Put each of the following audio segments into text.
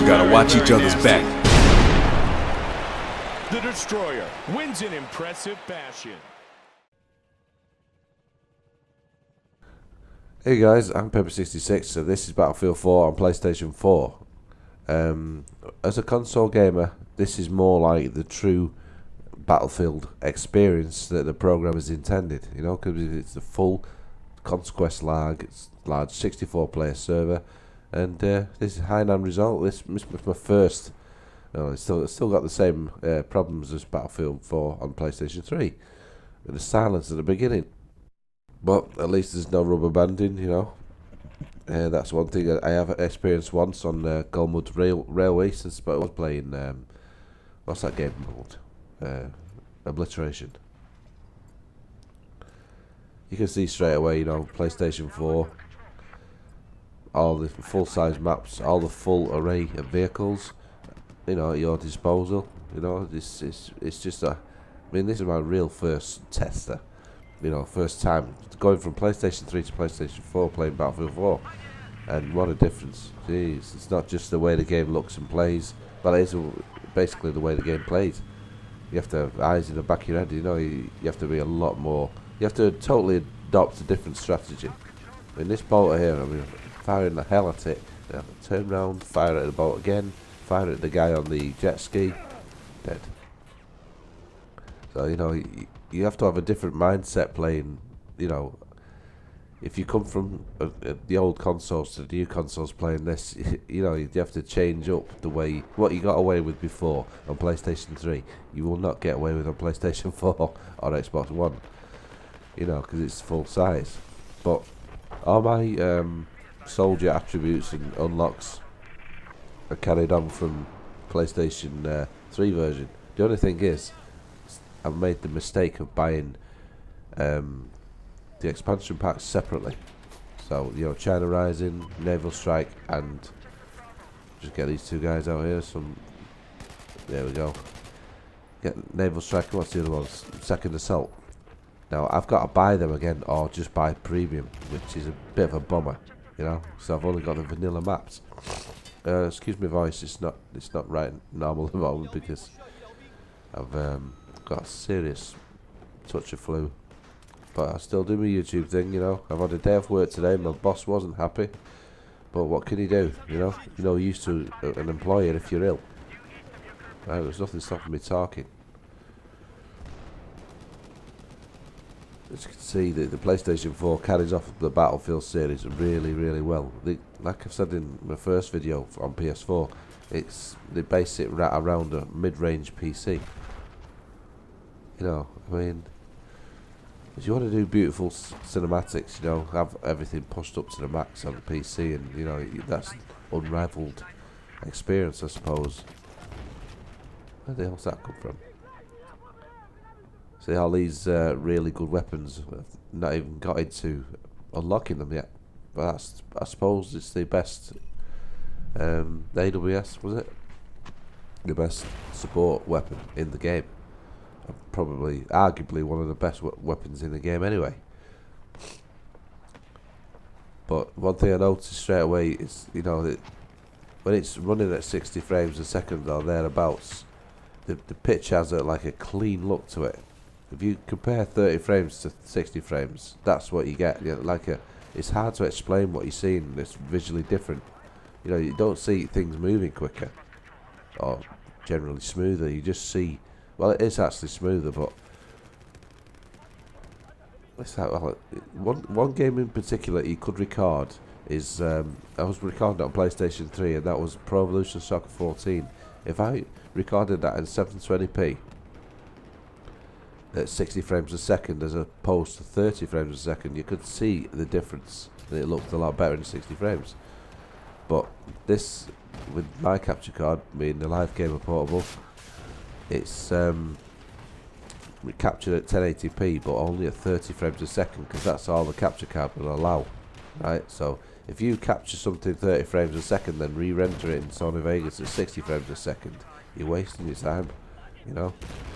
gotta watch each other's back. The Destroyer wins in impressive fashion. Hey guys, I'm PEMBY'S, so this is Battlefield 4 on PlayStation 4. As a console gamer, this is more like the true Battlefield experience that the programmers intended, you know, because it's the full Conquest it's large 64 player server, and this is hainan result. This was my first. It's still got the same problems as Battlefield 4 on PlayStation 3, with the silence at the beginning. But at least there's no rubber banding, you know. That's one thing I have experienced once on Golmud Railway, since I was playing. What's that game called? Obliteration. You can see straight away, you know, PlayStation 4, all the full-size maps, all the full array of vehicles, you know, at your disposal. You know, it's just a. I mean, this is my real first tester. You know, first time going from PlayStation 3 to PlayStation 4 playing Battlefield 4, and what a difference. Jeez, it's not just the way the game looks and plays, but it is basically the way the game plays. You have to have eyes in the back of your head, you know, you have to be a lot more, you have to totally adopt a different strategy. I mean, this bolter here, I mean, firing the hell at it, you know, turn round, fire at the bolt again, fire at the guy on the jet ski, dead. So, you know, you have to have a different mindset playing, you know. If you come from the old consoles to the new consoles playing this, you know, you have to change up the way, what you got away with before on PlayStation 3, you will not get away with on PlayStation 4 or Xbox One, you know, because it's full size. But all my soldier attributes and unlocks are carried on from PlayStation 3 version. The only thing is, I've made the mistake of buying the expansion packs separately. So, you know, China Rising, Naval Strike, and just get these two guys out here. There we go. Get Naval Strike. What's the other one? Second Assault. Now I've got to buy them again, or just buy premium, which is a bit of a bummer, you know. So I've only got the vanilla maps. Excuse my voice. It's not right normal at the moment because I've got a serious touch of flu. But I still do my YouTube thing, you know. I've had a day off work today. My boss wasn't happy. But what can you do, you know? You're not used to an employer if you're ill. Right, there's nothing stopping me talking. As you can see, the PlayStation 4 carries off the Battlefield series really, really well. Like I've said in my first video on PS4, they base it right around a mid-range PC. You know, I mean, if you want to do beautiful cinematics, you know, have everything pushed up to the max on the PC, and you know, that's unrivaled experience, I suppose. Where the hell's that come from? See, all these really good weapons, I've not even got into unlocking them yet. But I suppose it's the best AWS, was it? The best support weapon in the game. Probably, arguably, one of the best weapons in the game anyway. But one thing I noticed straight away is, you know, that when it's running at 60 frames a second or thereabouts, the pitch has like a clean look to it. If you compare 30 frames to 60 frames, that's what you get. You know, it's hard to explain what you're seeing. It's visually different. You know, you don't see things moving quicker or generally smoother. You just see. Well, it is actually smoother, but one game in particular you could record is I was recording it on PlayStation 3, and that was Pro Evolution Soccer 14. If I recorded that in 720p at 60 frames a second as opposed to 30 frames a second, you could see the difference, and it looked a lot better in 60 frames. But this, with my capture card being the Live Gamer Portable, it's captured at 1080p, but only at 30 frames a second, because that's all the capture card will allow, right? So if you capture something 30 frames a second, then re-render it in Sony Vegas at 60 frames a second, you're wasting your time. You know,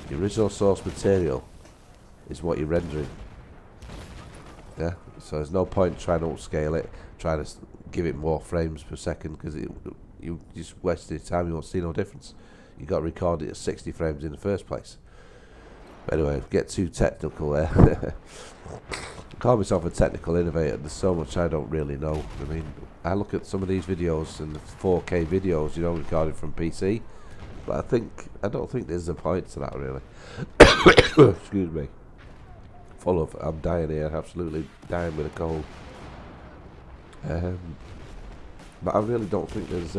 the original source material is what you're rendering. Yeah, so there's no point trying to upscale it, trying to give it more frames per second, because you just wasted your time. You won't see no difference. You got to record it at 60 frames in the first place. But anyway, get too technical there. I call myself a technical innovator. There's so much I don't really know. I mean, I look at some of these videos and the 4K videos, you know, recorded from PC. But I don't think there's a point to that really. Excuse me. I'm dying here, absolutely dying with a cold. But I really don't think there's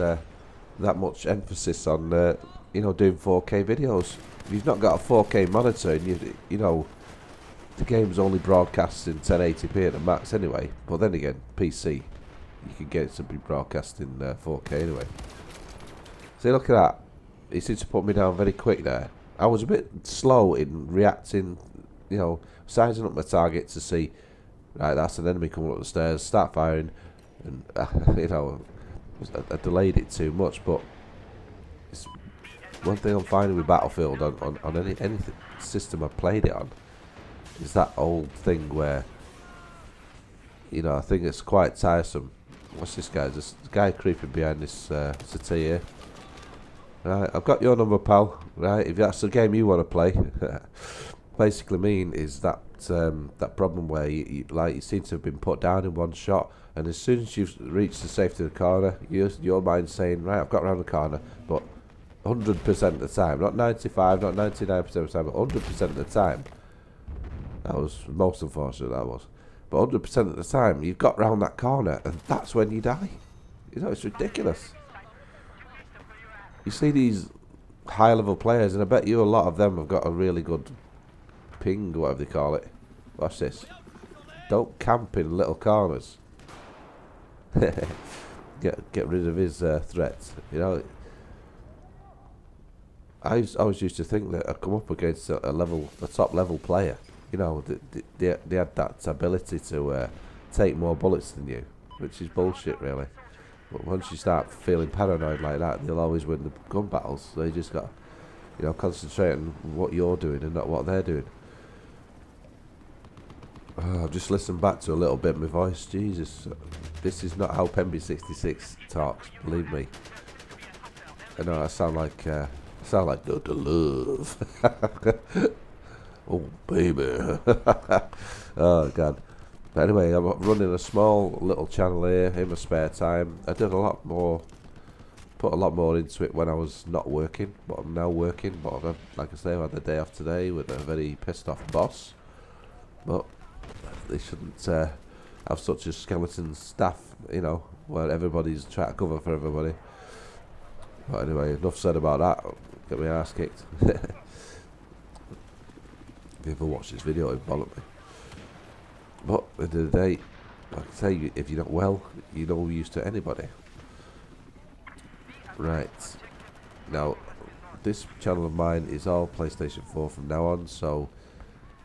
that much emphasis on you know, doing 4K videos. If you've not got a 4K monitor, and you know, the game's only broadcast in 1080p at the max anyway. But then again, PC, you can get it to be broadcast in 4K anyway. See, look at that. He seems to put me down very quick there. I was a bit slow in reacting, you know, sizing up my target to see, right, that's an enemy coming up the stairs, start firing, and you know, I delayed it too much. But it's one thing I'm finding with Battlefield on any system I've played it on is that old thing where, you know, I think it's quite tiresome. What's this guy? This guy creeping behind this settee here. Right, I've got your number, pal. Right, if that's the game you want to play. Basically mean is that that problem where you seem to have been put down in one shot, and as soon as you've reached the safety of the corner, your mind's saying, right, I've got around the corner, but 100% of the time, not 95, not 99% of the time, but 100% of the time, that was most unfortunate, that was, but 100% of the time, you've got round that corner, and that's when you die. You know, it's ridiculous. You see these high-level players, and I bet you a lot of them have got a really good ping, whatever they call it. Watch this. Don't camp in little corners. get rid of his threats. You know, I always used to think that I'd come up against a top level player. You know, they had that ability to take more bullets than you, which is bullshit, really. But once you start feeling paranoid like that, they'll always win the gun battles. So you just got, you know, concentrate on what you're doing and not what they're doing. I've just listened back to a little bit of my voice. Jesus, this is not how PEMBY'S 66 talks. Believe me. I know I sound like Dr. Love. Oh baby. Oh god. But anyway, I'm running a small little channel here in my spare time. I did put a lot more into it when I was not working, but I'm now working. But like I say, I've had the day off today with a very pissed off boss. But they shouldn't have such a skeleton staff, you know, where everybody's trying to cover for everybody. But anyway, enough said about that. Get my ass kicked. If you ever watch this video, it'll bother me. But at the end of the day, like I say, if you're not well, you're no use to anybody. Right. Now, this channel of mine is all PlayStation 4 from now on, so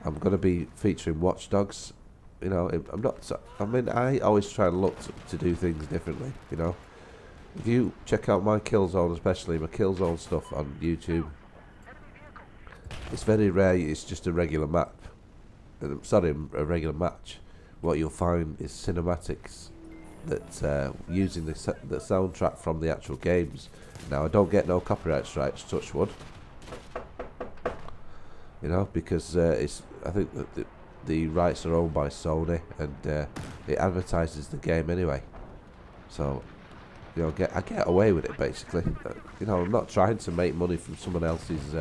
I'm going to be featuring Watch Dogs. You know, I always try and look to do things differently, you know. If you check out my Killzone, especially my Killzone stuff on YouTube, it's very rare it's just a regular map. Sorry, a regular match. What you'll find is cinematics that using the soundtrack from the actual games. Now, I don't get no copyright strikes, touch wood. You know, because I think that the rights are owned by Sony, and it advertises the game anyway. So, you know, I get away with it basically. You know, I'm not trying to make money from someone else's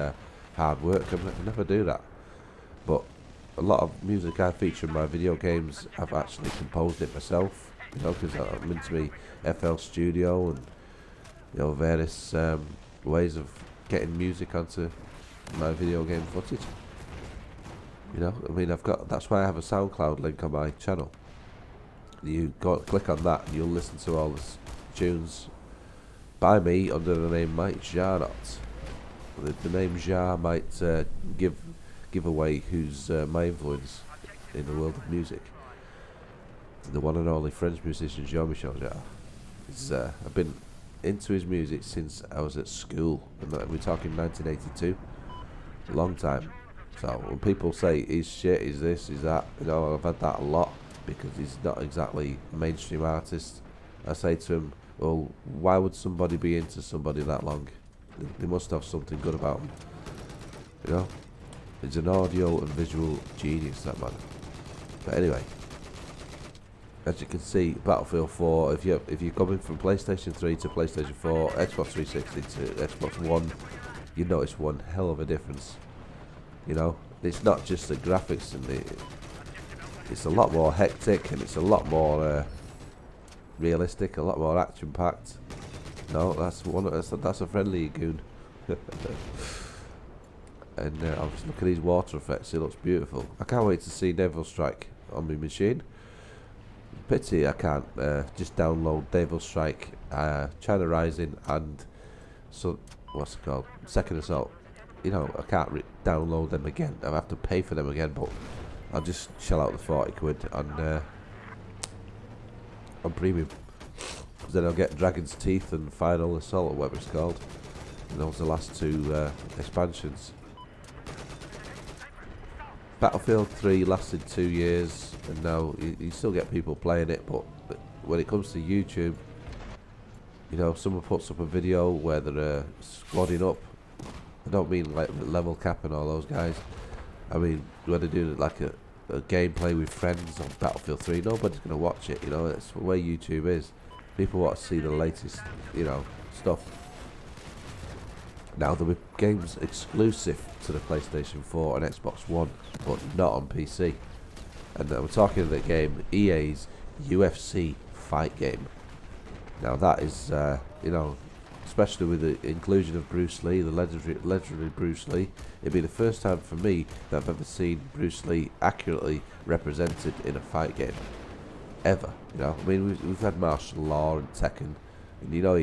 hard work. I never do that. But a lot of music I feature in my video games, I've actually composed it myself. You know, because I'm into me FL Studio and, you know, various ways of getting music onto my video game footage. You know, I mean, that's why I have a SoundCloud link on my channel. You click on that and you'll listen to all the tunes by me under the name Mike Jarnot. The name Jar might give away who's my influence in the world of music. The one and only French musician Jean-Michel Jarre. I've been into his music since I was at school, and we're talking 1982. It's a long time. So when people say he's shit, he's this, he's that, you know, I've had that a lot because he's not exactly a mainstream artist. I say to him, Well, why would somebody be into somebody that long? They must have something good about them. You know? He's an audio and visual genius, that man. But anyway, as you can see, Battlefield 4, if you're coming from PlayStation 3 to PlayStation 4, Xbox 360 to Xbox One, you notice one hell of a difference. You know, it's not just the graphics, and it's a lot more hectic, and it's a lot more realistic, a lot more action-packed. No, that's a friendly goon. And I'll just look at these water effects. It looks beautiful. I can't wait to see Devil Strike on my machine. Pity I can't just download Devil Strike, China Rising, and so what's it called? Second Assault. You know, I can't download them again. I have to pay for them again, but I'll just shell out the 40 quid on premium. Then I'll get Dragon's Teeth and Final Assault, or whatever it's called. And those are the last two expansions. Battlefield 3 lasted 2 years, and now you still get people playing it, but when it comes to YouTube, you know, someone puts up a video where they're squadding up. I don't mean like level cap and all those guys. I mean, when they do like a gameplay with friends on Battlefield 3, nobody's going to watch it, you know. That's the way YouTube is. People want to see the latest, you know, stuff. Now, there were games exclusive to the PlayStation 4 and Xbox One, but not on PC. And we're talking of the game, EA's UFC fight game. Now, that is, you know, especially with the inclusion of Bruce Lee, the legendary Bruce Lee, it'd be the first time for me that I've ever seen Bruce Lee accurately represented in a fight game. Ever, you know. I mean, we've had martial law and Tekken, and you know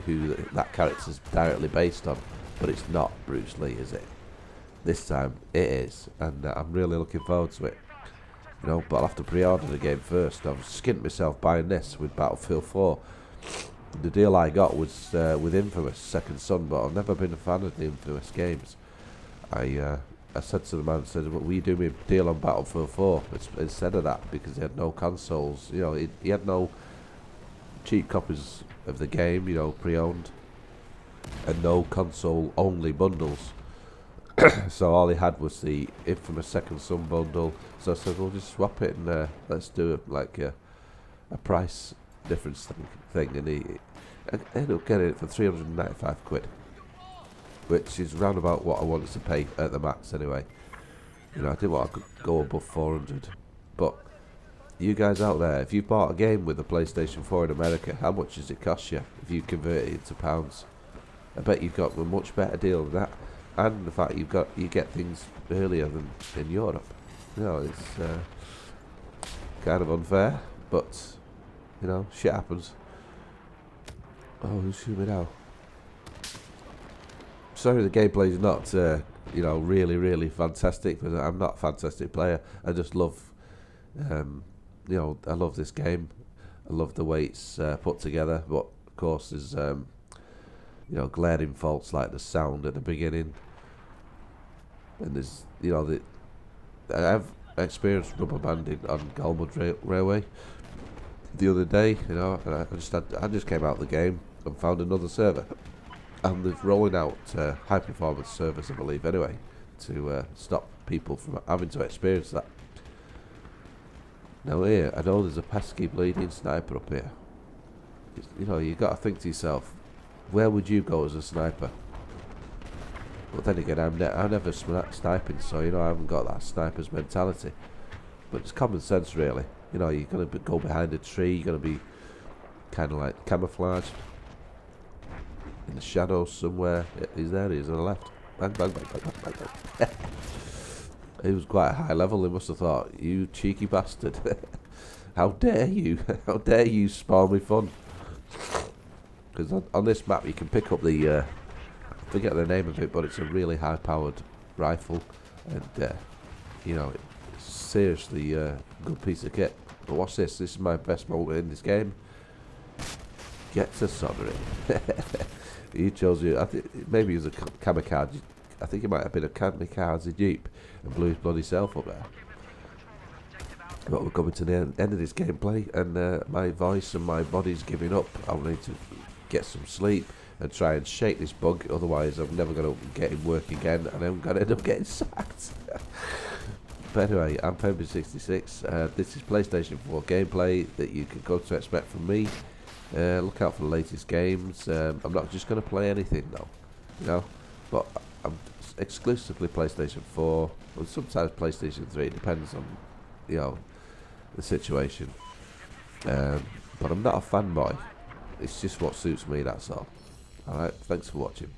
who that character's directly based on, but it's not Bruce Lee, is it? This time it is, and I'm really looking forward to it. You know, but I'll have to pre-order the game first. I've skint myself buying this with Battlefield 4. The deal I got was with Infamous Second Son, but I've never been a fan of the Infamous games. I said to the man, well, will you do me a deal on Battlefield 4 instead of that, because he had no consoles, you know, he had no cheap copies of the game, you know, pre-owned, and no console-only bundles. So all he had was the Infamous Second Son bundle. So I said, we'll just swap it and let's do it like a price difference thing. And he ended up getting it for 395 quid. Which is round about what I wanted to pay at the max anyway. You know, I didn't want to go above 400. But you guys out there, if you bought a game with the PlayStation 4 in America, how much does it cost you if you convert it into pounds? I bet you've got a much better deal than that. And the fact you get things earlier than in Europe. You know, it's kind of unfair, but you know, shit happens. Oh, who's shooting me now? Sorry, the gameplay is not, you know, really fantastic. But I'm not a fantastic player. I just love, you know, I love this game. I love the way it's put together. But of course, there's, you know, glaring faults like the sound at the beginning. And there's, you know, I've experienced rubber banding on Galmud Railway the other day. You know, and I just came out of the game and found another server. And they're rolling out high performance servers, I believe, anyway, to stop people from having to experience that. Now here, I know there's a pesky bleeding sniper up here. You know, you got to think to yourself, where would you go as a sniper? But then again, I'm never sniping, so you know I haven't got that sniper's mentality. But it's common sense, really. You know, you're gonna go behind a tree, you're gonna be kind of like camouflaged in the shadows somewhere. Yeah, he's there. He's on the left. Bang, bang, bang, bang, bang, bang, bang. He was quite a high level. They must have thought, you cheeky bastard! How dare you? How dare you spoil me fun? Because on this map you can pick up the I forget the name of it, but it's a really high-powered rifle, and you know, it's seriously a good piece of kit. But watch this. This is my best moment in this game. Get to soldering. He chose you. I think maybe he was a kamikaze. I think it might have been a kamikaze jeep and blew his bloody self up there. But we're coming to the end of this gameplay, and my voice and my body's giving up. I'll need to get some sleep and try and shake this bug, otherwise I'm never going to get him work again, and I'm going to end up getting sacked. But anyway, I'm PEMBY'S66. This is PlayStation 4 gameplay that you can come to expect from me. Look out for the latest games. I'm not just going to play anything though, you know, but I'm exclusively PlayStation 4, or sometimes PlayStation 3, it depends on, you know, the situation. But I'm not a fanboy. It's just what suits me, that's all. Alright, thanks for watching.